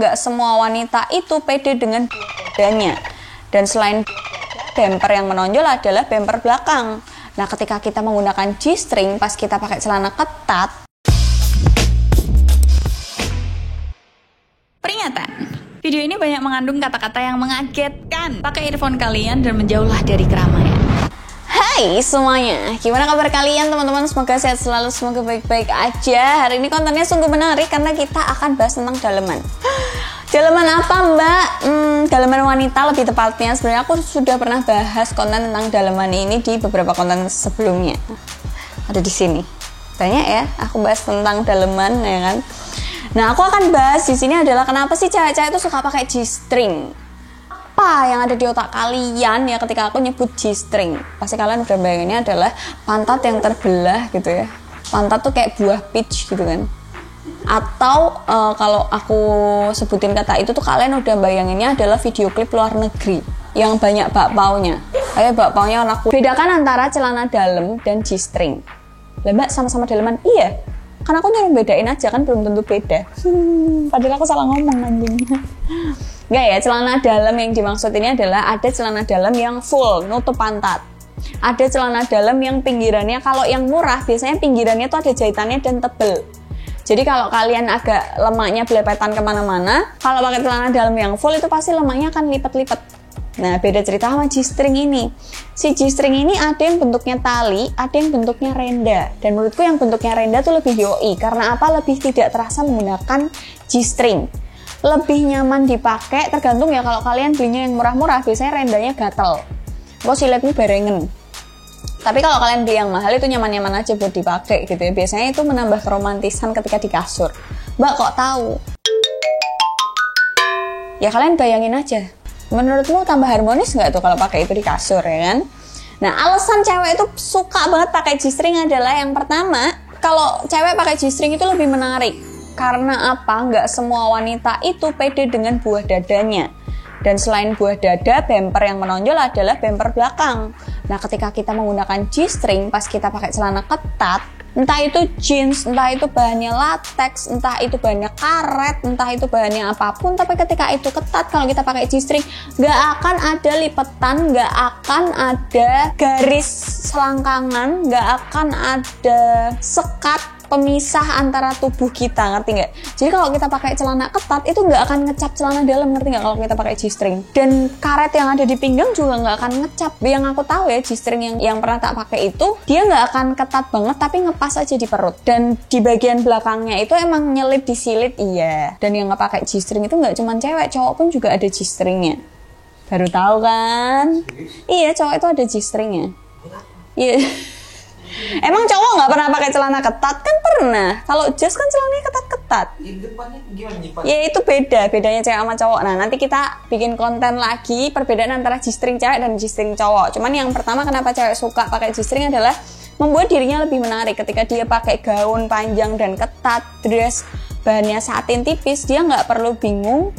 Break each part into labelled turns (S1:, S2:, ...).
S1: nggak semua wanita itu pede dengan badannya. Dan selain bumper yang menonjol adalah bumper belakang. Nah, ketika kita menggunakan G-string pas kita pakai celana ketat, peringatan, video ini banyak mengandung kata-kata yang mengagetkan. Pakai earphone kalian dan menjauhlah dari keramaian. Hai semuanya, gimana kabar kalian teman-teman? Semoga sehat selalu, semoga baik-baik aja. Hari ini kontennya sungguh menarik karena kita akan bahas tentang daleman. Daleman apa mbak? Daleman wanita lebih tepatnya. Sebenarnya aku sudah pernah bahas konten tentang daleman ini di beberapa konten sebelumnya. Ada di sini. Banyak ya, aku bahas tentang daleman ya kan. Nah, aku akan bahas di sini adalah kenapa sih cewek-cewek itu suka pakai G-string. Apa yang ada di otak kalian ya ketika aku nyebut G-string? Pasti kalian udah bayanginnya adalah pantat yang terbelah gitu ya. Pantat tuh kayak buah peach gitu kan. Atau kalau aku sebutin kata itu tuh kalian udah bayanginnya adalah video klip luar negeri yang banyak bakpaunya. Kayak bakpaunya warna kuning. Bedakan antara celana dalam dan G-string. Lah mbak, sama-sama daleman? Iya. Kan aku nyuruh bedain aja kan belum tentu beda. Padahal aku salah ngomong anjing. Enggak ya, celana dalam yang dimaksud ini adalah ada celana dalam yang full, nutup pantat. Ada celana dalam yang pinggirannya, kalau yang murah biasanya pinggirannya tuh ada jahitannya dan tebel. Jadi kalau kalian agak lemaknya belepetan kemana-mana, kalau pakai celana dalam yang full itu pasti lemaknya akan lipat-lipat. Nah, beda cerita sama G-string ini. Si G-string ini ada yang bentuknya tali, ada yang bentuknya renda. Dan menurutku yang bentuknya renda tuh lebih yoi. Karena apa? Lebih tidak terasa menggunakan G-string. Lebih nyaman dipakai, tergantung ya kalau kalian belinya yang murah-murah, biasanya rendanya gatel. Kok siletmu barengen. Tapi kalau kalian beli yang mahal itu nyaman-nyaman aja buat dipakai gitu ya. Biasanya itu menambah keromantisan ketika di kasur. Mbak kok tahu? Ya kalian bayangin aja. Menurutmu tambah harmonis nggak tuh kalau pakai itu di kasur ya kan? Nah, alasan cewek itu suka banget pakai G-string adalah yang pertama, kalau cewek pakai G-string itu lebih menarik. Karena apa? Nggak semua wanita itu pede dengan buah dadanya. Dan selain buah dada, bumper yang menonjol adalah bumper belakang. Nah, ketika kita menggunakan G-string pas kita pakai celana ketat, entah itu jeans, entah itu bahannya latex, entah itu bahannya karet, entah itu bahannya apapun, tapi ketika itu ketat, kalau kita pakai G-string, nggak akan ada lipetan, nggak akan ada garis selangkangan, nggak akan ada sekat pemisah antara tubuh kita, ngerti nggak? Jadi kalau kita pakai celana ketat itu nggak akan ngecap celana dalam, ngerti nggak? Kalau kita pakai G-string, dan karet yang ada di pinggang juga nggak akan ngecap. Yang aku tahu ya, G-string yang pernah tak pakai itu dia nggak akan ketat banget, tapi ngepas aja di perut. Dan di bagian belakangnya itu emang nyelip di silit, iya. Dan yang nggak pakai G-string itu nggak cuma cewek, cowok pun juga ada G-stringnya. Baru tahu kan? Iya, cowok itu ada G-stringnya. Iya. Emang cowok nggak pernah pakai celana ketat? Kan pernah. Kalau jas kan celananya ketat-ketat. Ya itu bedanya cewek sama cowok. Nah, nanti kita bikin konten lagi perbedaan antara G-string cewek dan G-string cowok. Cuman yang pertama kenapa cewek suka pakai G-string adalah membuat dirinya lebih menarik. Ketika dia pakai gaun panjang dan ketat, dress bahannya satin tipis, dia nggak perlu bingung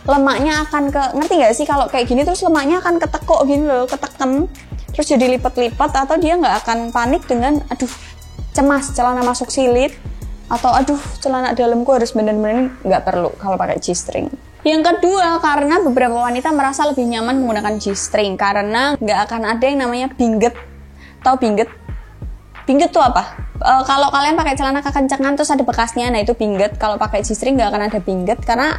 S1: lemaknya akan ngerti nggak sih kalau kayak gini terus lemaknya akan ketekuk gini loh, keteken. Terus jadi lipat-lipat, atau dia nggak akan panik dengan aduh cemas celana masuk silit, atau aduh celana dalamku harus bener-bener, nggak perlu kalau pakai G-string. Yang kedua, karena beberapa wanita merasa lebih nyaman menggunakan G-string karena nggak akan ada yang namanya binget. Tahu binget? Binget tuh apa? Kalau kalian pakai celana kekencengan terus ada bekasnya, nah itu binget. Kalau pakai G-string nggak akan ada binget karena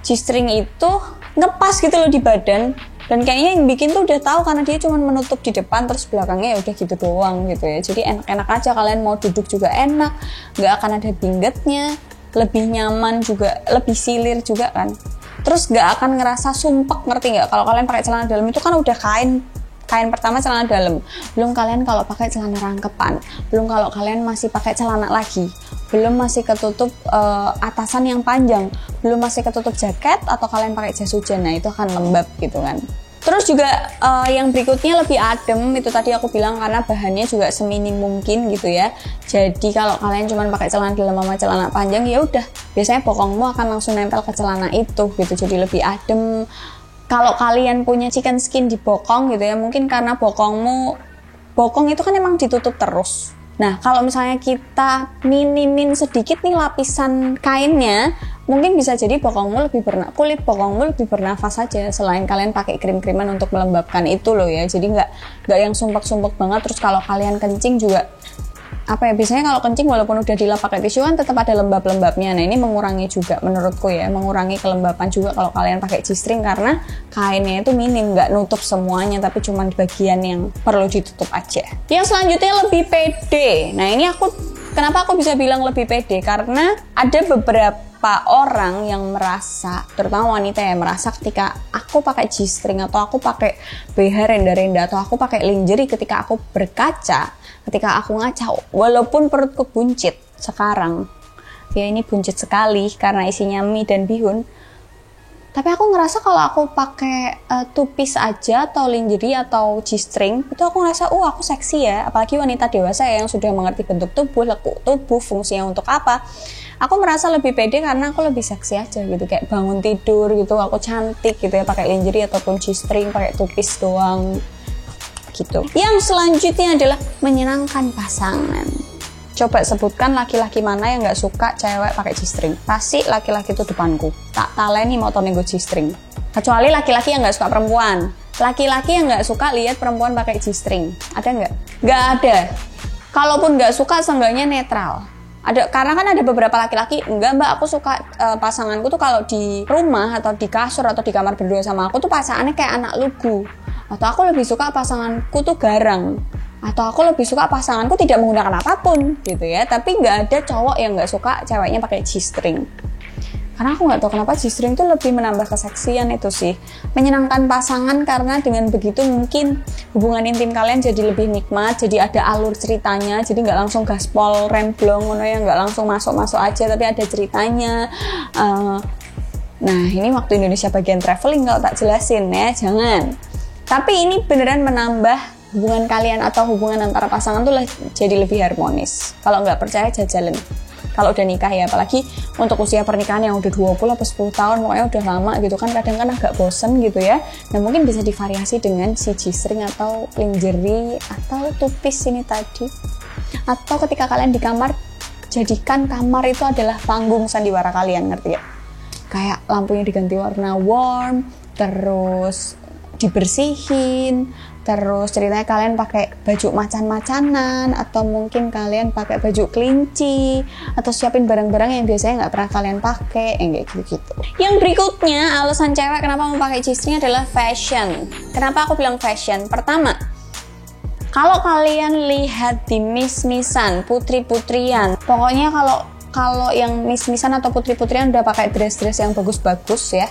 S1: G-string itu ngepas gitu loh di badan. Dan kayaknya yang bikin tuh udah tahu karena dia cuma menutup di depan terus belakangnya ya udah gitu doang gitu ya. Jadi enak-enak aja, kalian mau duduk juga enak, nggak akan ada bingetnya, lebih nyaman juga, lebih silir juga kan. Terus nggak akan ngerasa sumpek, ngerti nggak? Kalau kalian pakai celana dalam itu kan udah kain pertama celana dalam, belum kalian kalau pakai celana rangkepan, belum kalau kalian masih pakai celana lagi, belum masih ketutup atasan yang panjang, belum masih ketutup jaket atau kalian pakai jas hujan, nah itu akan lembab gitu kan. Terus juga yang berikutnya lebih adem, itu tadi aku bilang karena bahannya juga seminim mungkin gitu ya. Jadi kalau kalian cuma pakai celana dalam sama celana panjang ya udah, biasanya bokongmu akan langsung nempel ke celana itu gitu, jadi lebih adem. Kalau kalian punya chicken skin di bokong gitu ya, mungkin karena bokong itu kan emang ditutup terus. Nah, kalau misalnya kita minimin sedikit nih lapisan kainnya, mungkin bisa jadi kulit bokongmu lebih bernafas saja. Selain kalian pakai krim-kriman untuk melembabkan itu loh ya. Jadi nggak yang sumpek-sumpek banget. Terus kalau kalian kencing juga biasanya kalau kencing walaupun udah dilap pakai tisu kan tetap ada lembab-lembabnya. Nah, ini mengurangi juga menurutku ya, mengurangi kelembapan juga kalau kalian pakai G-string karena kainnya itu minim, nggak nutup semuanya tapi cuma di bagian yang perlu ditutup aja. Yang selanjutnya lebih pede. Nah, ini kenapa aku bisa bilang lebih pede? Karena ada beberapa orang yang merasa, terutama wanita yang merasa ketika aku pakai G-string atau aku pakai BH renda-renda atau aku pakai lingerie ketika aku berkaca, ketika aku ngaca, walaupun perutku buncit sekarang, ya ini buncit sekali karena isinya mie dan bihun, tapi aku ngerasa kalau aku pakai two-piece aja atau lingerie atau G-string, itu aku ngerasa, aku seksi ya, apalagi wanita dewasa ya, yang sudah mengerti bentuk tubuh, lekuk tubuh, fungsinya untuk apa. Aku merasa lebih pede karena aku lebih seksi aja gitu, kayak bangun tidur gitu, aku cantik gitu ya, pakai lingerie ataupun G-string, pakai two-piece doang. Gitu. Yang selanjutnya adalah menyenangkan pasangan. Coba sebutkan laki-laki mana yang nggak suka cewek pakai G-string. Pasti laki-laki itu depanku. Tak taleni motor nego G-string. Kecuali laki-laki yang nggak suka perempuan. Laki-laki yang nggak suka lihat perempuan pakai G-string. Ada nggak? Nggak ada. Kalaupun nggak suka, seenggaknya netral. Karena kan ada beberapa laki-laki, enggak mbak, aku suka pasanganku tuh kalau di rumah atau di kasur atau di kamar berdua sama aku tuh pasangannya kayak anak lugu. Atau aku lebih suka pasanganku tuh garang, atau aku lebih suka pasanganku tidak menggunakan apapun gitu ya. Tapi nggak ada cowok yang nggak suka ceweknya pakai G-string, karena aku nggak tahu kenapa G-string tuh lebih menambah keseksian itu sih, menyenangkan pasangan, karena dengan begitu mungkin hubungan intim kalian jadi lebih nikmat, jadi ada alur ceritanya, jadi nggak langsung gaspol remblong nggak langsung masuk aja, tapi ada ceritanya. Nah, ini waktu Indonesia bagian traveling kalau tak jelasin ya, jangan. Tapi ini beneran menambah hubungan kalian atau hubungan antara pasangan tuh jadi lebih harmonis. Kalau nggak percaya, jajalin. Kalau udah nikah ya, apalagi untuk usia pernikahan yang udah 20 atau 10 tahun, pokoknya udah lama gitu kan, kadang kan agak bosen gitu ya. Nah, mungkin bisa divariasi dengan si G-string atau lingerie atau two-piece ini tadi. Atau ketika kalian di kamar, jadikan kamar itu adalah panggung sandiwara kalian, ngerti ya? Kayak lampunya diganti warna warm, terus dibersihin, terus ceritanya kalian pakai baju macan-macanan, atau mungkin kalian pakai baju kelinci, atau siapin barang-barang yang biasanya nggak pernah kalian pakai, kayak gitu-gitu. Yang berikutnya, alasan cewek kenapa mau pakai G-string adalah fashion. Kenapa aku bilang fashion? Pertama, kalau kalian lihat di miss-missan, putri-putrian, pokoknya kalau yang miss-missan atau putri-putrian udah pakai dress-dress yang bagus-bagus ya,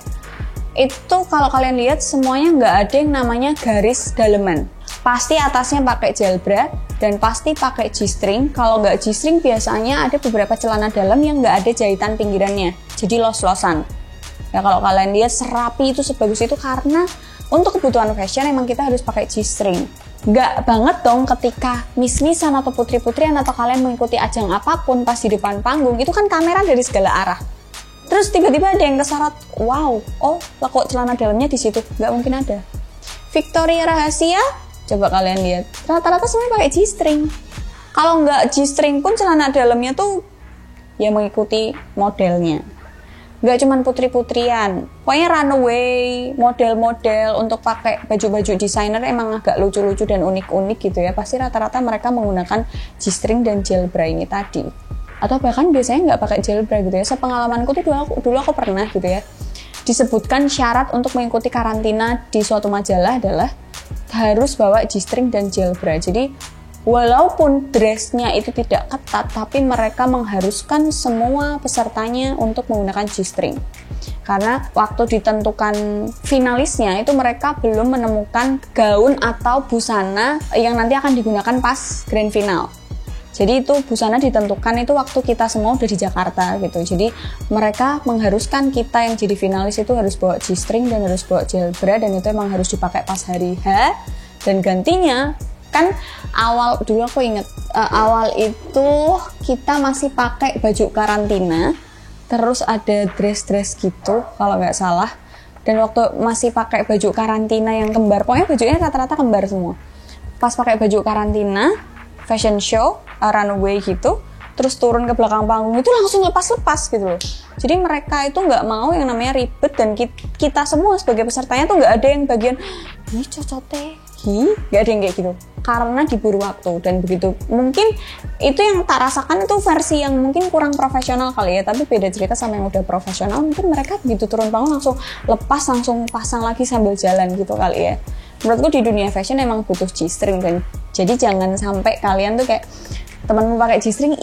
S1: itu kalau kalian lihat semuanya nggak ada yang namanya garis daleman. Pasti atasnya pakai jelbra dan pasti pakai G-string. Kalau nggak G-string biasanya ada beberapa celana dalam yang nggak ada jahitan pinggirannya, jadi los-losan. Ya kalau kalian lihat serapi itu sebagus itu karena untuk kebutuhan fashion emang kita harus pakai G-string. Nggak banget dong ketika miss-missan atau putri-putrian atau kalian mengikuti ajang apapun pas di depan panggung, itu kan kamera dari segala arah. Terus tiba-tiba ada yang kesorot, wow, lah kok celana dalamnya di situ? Nggak mungkin ada. Victoria Rahasia, coba kalian lihat, rata-rata semuanya pakai G-string. Kalau nggak G-string pun celana dalamnya tuh ya mengikuti modelnya. Nggak cuman putri-putrian, pokoknya runway, model-model untuk pakai baju-baju desainer emang agak lucu-lucu dan unik-unik gitu ya. Pasti rata-rata mereka menggunakan G-string dan jelbra ini tadi. Atau bahkan biasanya nggak pakai jelbra gitu ya. Sepengalamanku tuh dulu aku pernah gitu ya, disebutkan syarat untuk mengikuti karantina di suatu majalah adalah harus bawa G-string dan jelbra. Jadi walaupun dressnya itu tidak ketat, tapi mereka mengharuskan semua pesertanya untuk menggunakan G-string. Karena waktu ditentukan finalisnya itu mereka belum menemukan gaun atau busana yang nanti akan digunakan pas grand final. Jadi itu busana ditentukan itu waktu kita semua udah di Jakarta gitu. Jadi mereka mengharuskan kita yang jadi finalis itu harus bawa G-string dan harus bawa jelbra, dan itu emang harus dipakai pas hari H. Dan gantinya kan dulu aku inget awal itu kita masih pakai baju karantina, terus ada dress-dress gitu kalau nggak salah. Dan waktu masih pakai baju karantina yang kembar, pokoknya bajunya rata-rata kembar semua. Pas pakai baju karantina, fashion show, runway gitu, terus turun ke belakang panggung itu langsung lepas-lepas gitu loh. Jadi mereka itu nggak mau yang namanya ribet, dan kita semua sebagai pesertanya tuh nggak ada yang bagian ini cocote, nggak ada yang kayak gitu, karena diburu waktu. Dan begitu, mungkin itu yang tak rasakan itu versi yang mungkin kurang profesional kali ya, tapi beda cerita sama yang udah profesional. Mungkin mereka begitu turun panggung langsung lepas, langsung pasang lagi sambil jalan gitu kali ya. Menurutku di dunia fashion emang butuh G-string, dan jadi jangan sampai kalian tuh kayak temanmu pakai G-string,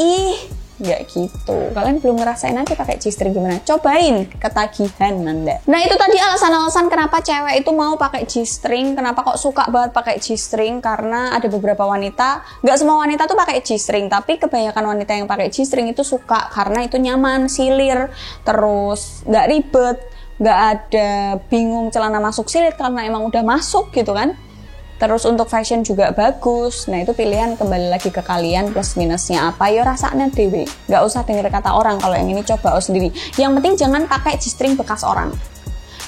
S1: nggak gitu. Kalian belum ngerasain aja pakai G-string gimana, cobain, ketagihan Anda. Nah itu tadi alasan-alasan kenapa cewek itu mau pakai G-string, kenapa kok suka banget pakai G-string. Karena ada beberapa wanita, nggak semua wanita tuh pakai G-string, tapi kebanyakan wanita yang pakai G-string itu suka karena itu nyaman, silir, terus nggak ribet, nggak ada bingung celana masuk silit karena emang udah masuk gitu kan. Terus untuk fashion juga bagus. Nah itu pilihan kembali lagi ke kalian, plus minusnya apa ya rasanya dewe. Gak usah denger kata orang, kalau yang ini coba sendiri. Yang penting jangan pakai G-string bekas orang.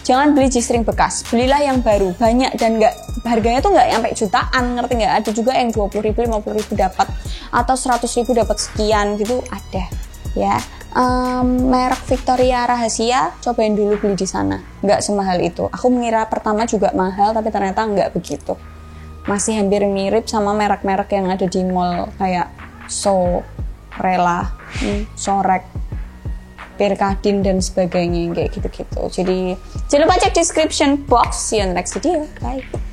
S1: Jangan beli G-string bekas, belilah yang baru, banyak, dan harganya tuh nggak sampai jutaan, ngerti nggak? Ada juga yang 20.000, 50.000 dapat, atau 100.000 dapat sekian gitu, ada ya. Merek Victoria Rahasia, cobain dulu beli di sana, nggak semahal itu. Aku mengira pertama juga mahal, tapi ternyata nggak begitu. Masih hampir mirip sama merek-merek yang ada di mall kayak Sorela, Sorek, Pirkadin dan sebagainya kayak gitu-gitu. Jadi jangan lupa cek description box. See you in the next video. Bye.